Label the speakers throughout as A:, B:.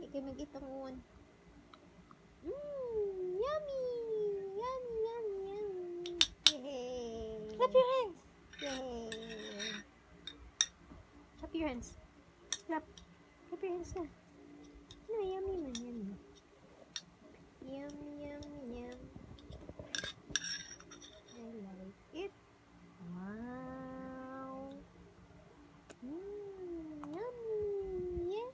A: kayo mag-itangon. Yummy! Yummy, yummy, yummy. Yay!
B: Clap your hands.
A: Yay! Clap your hands. Clap. Clap your hands na. No, yummy man, yummy. Yum, yum, yum. I like it. Wow. Yummy. Yay!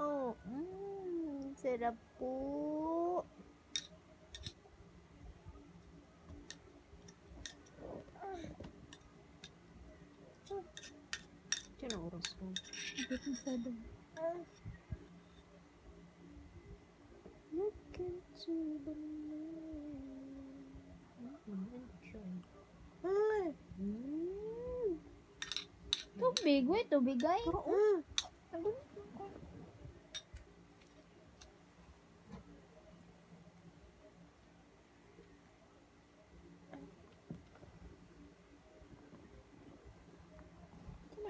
A: Oh, sarap po. Diyan ang oras ko.
B: Abot na sa dam.
A: Look into the moon.
B: Tubig, wait, tubig ay. Ano? Ano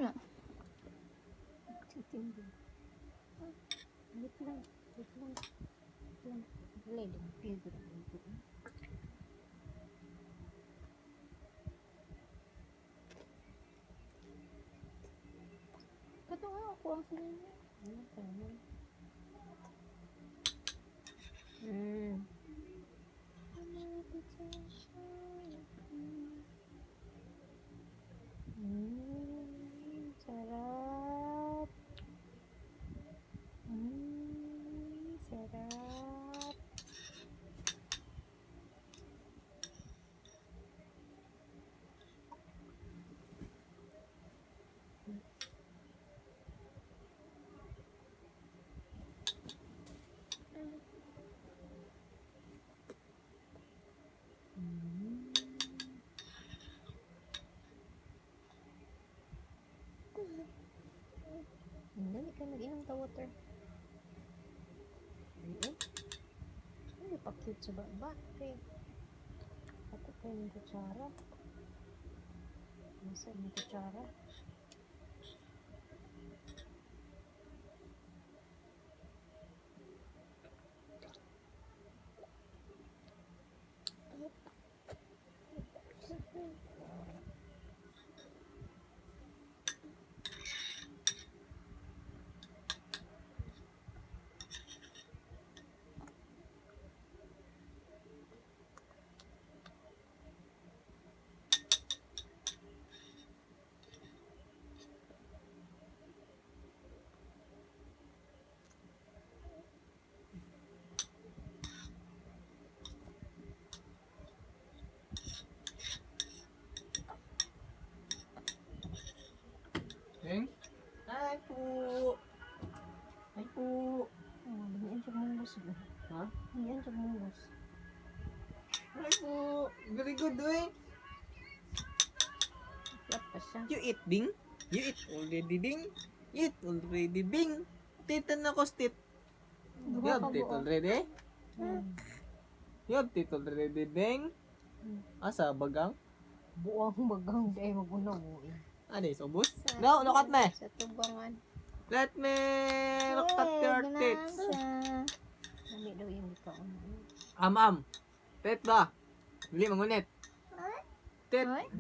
B: na?
A: Titindi. Wait lang. Wait lang. Wait lang. Wala din. Pigil ako.
B: Kato nga ako ang sinanya.
A: Ano pa naman? Sarap. Sarap. Dali ka mag-inom ta water. Ayun. Hindi pa cute sa baba. Okay. Ako kayo ng kutsara. Nasa yung kutsara.
C: Beng? Hi po! Hi po!
A: Oh, ganyan siya mungos ba?
C: Ha?
A: Ganyan siya mungos.
C: Hi po! Very good, eh!
A: Yap pa siya.
C: You eat, Bing? You eat already, Bing? You eat already, Bing? Tita na ko, stit. You have tit already? You have tit already, Bing? Asa, bagang?
A: Buang bagang day magunaw mo eh.
C: Ano is ubus? No, look at me!
A: Sa tubangan.
C: Let me look at your tits.
A: Dali daw yung ikaon.
C: Am. Tit ba? Bili, mangunit. Tit.
A: Ay?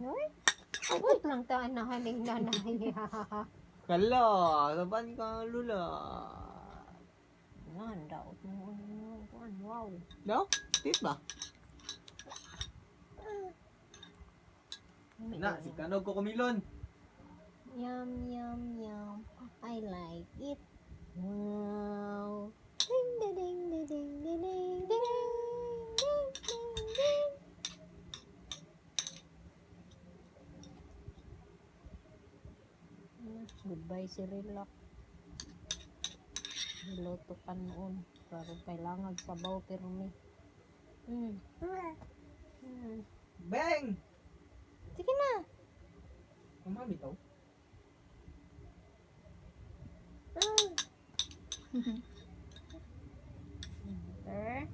A: Wait lang ta na haling nanay.
C: Kala, saban ka lula.
A: Nan daot mo kuan. Wow.
C: No? Tit ba? Na, si Kanog ko kumilon.
A: Yum, yum, yum. I like it. Wow. Ding, ding, ding, ding, ding, ding, ding, ding, ding, ding, ding. Goodbye si Relax. Niluto ka noon. Pero kailangan sabaw pero may.
C: Bang!
A: Sige na.
C: Kumami to.
A: Potter.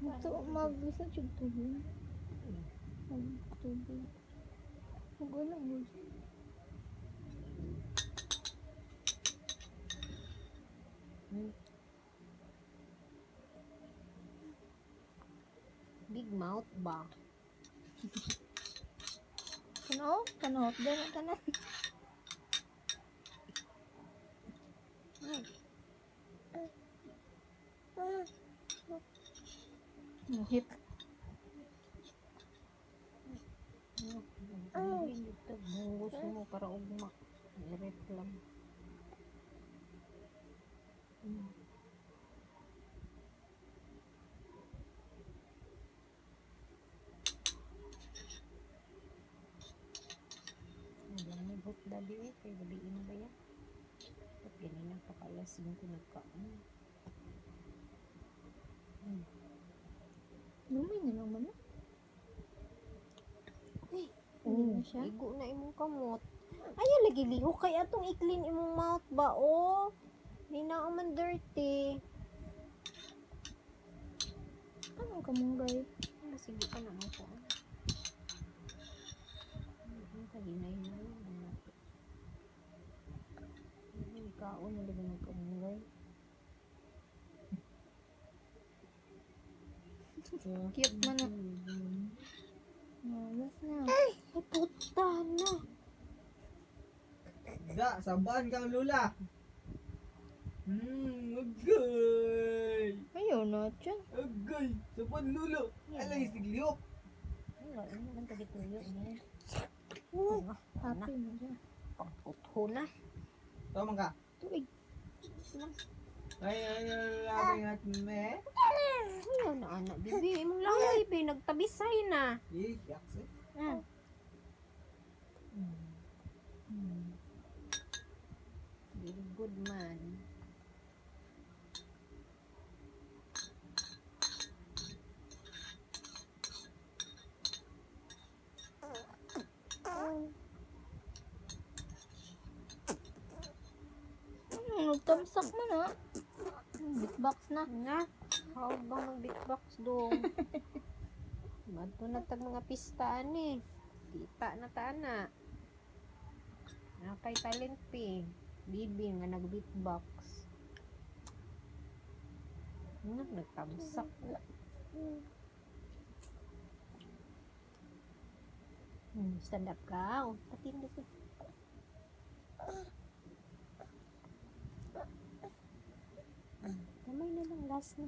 B: Ito, mabisa siya tubig. Tubig. Wala mo.
A: Big mouth ba?
B: Ano? Kanot. Dala ka na. Hit.
A: Ito, gusto mo para ugma. Direct lang. May bot dali eh. Kaya gabiin ba yan? At ganina pa kalasin ko nagkaan.
B: Lumay na naman na.
A: Uy,
B: Hindi na siya.
A: igo na imong kamot. Ayaw lagi lihok kay atong i-clean imong mouth ba oh. Di na man dirty.
B: Anong kamunggay?
A: Sige ka na mo ko. Kaginay na lang. Kaon na lang ng kamungay.
B: Cute man na. Malas na.
A: Ay, puta na.
C: Da, sabaan kang lula. Agay.
B: Ayaw na siya.
C: Agay. Sabaan lula. Alay, sigliyok.
A: Wala naman tadi tuyo niya.
B: Happy na siya.
A: Pagputho na.
C: Tama ka.
B: Tuig.
C: Ay, labing natin eh.
A: Ayaw na anak, bibi. Imong lang bibi. Nagtabisay na.
C: Eh, yaks eh.
A: Very good man.
B: Nagtamsak mo na. Beatbox na.
A: Nga, how bang mag-beatbox dong? Madto na tag mga pistaan eh. Kita na taana. Nakay talent pi. Bibi nga nag-beatbox. Nga, nagtamsak. Stand up ka. Oh, patindi ko. Kamay na lang, last na.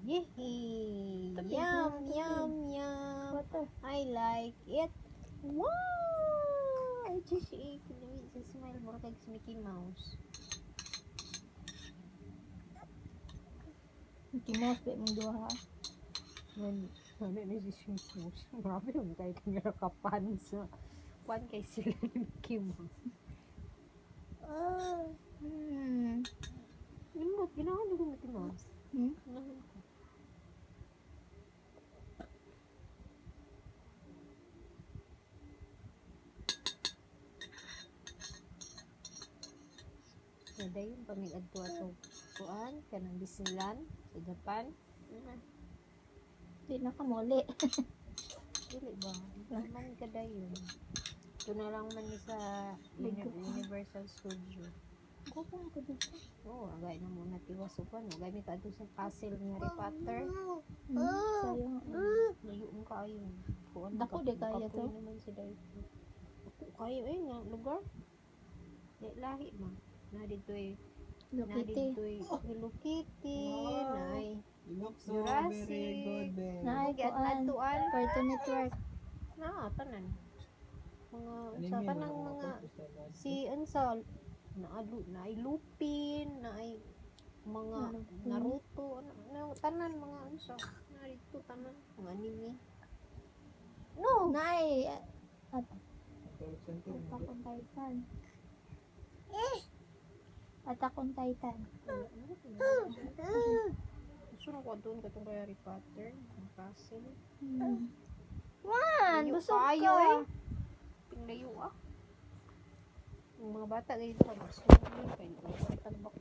A: Yehey!
B: Tabi,
A: Yum,
B: tabi.
A: yum, yum.
B: Water.
A: I like it. Wow! I just smile more kag si Mickey Mouse.
B: Mickey Mouse, bet mong duha ha.
A: Ano na si Mickey Mouse? Grabe yung kay kanya kapan sa kwan kay sila ni Mickey Mouse. Nimot, ginahan ko Mickey Mouse. Ginahan ko. Sada yung pamig-adto ato kuan kanang Disneyland sa Japan.
B: Di na ka muli.
A: Dili ba? Naman kada yun. Ito na lang man ni sa Universal Studio.
B: Kupang ko dito.
A: Oo, agay na muna tiwasupan. Agay mi kadto sa castle ni Harry Potter.
B: Sayang.
A: Layo mo kaayo. Kuan
B: Dako, di kaya to.
A: naman si Dayto. Ako kayo nga lugar. Di lahi ma. Na dito
B: Lokiti.
A: Hello Kitty.
C: Wow.
A: Nay.
C: You look so
A: Jurassic.
C: very good, babe.
B: Naay
A: At
B: kuan.
A: natuan.
B: Cartoon Network.
A: Na, tanan. Mga
C: Ano
A: sa
C: yun,
A: kanang
C: mga
A: mga
C: purpose na natin?
A: si Ansel na ay Lupin, na ay mga Naruto, tanan mga unsa. Na dito tanan mga anime. No.
B: Naay.
C: Tulog center,
B: Attack on Titan. Attack on Titan.
A: Gusto na ko doon katong kay Harry Potter, ang castle.
B: Wan,
A: Layo
B: busog
A: kayo,
B: ka.
A: mga bata ganito mag-swimming kay di ko tagbak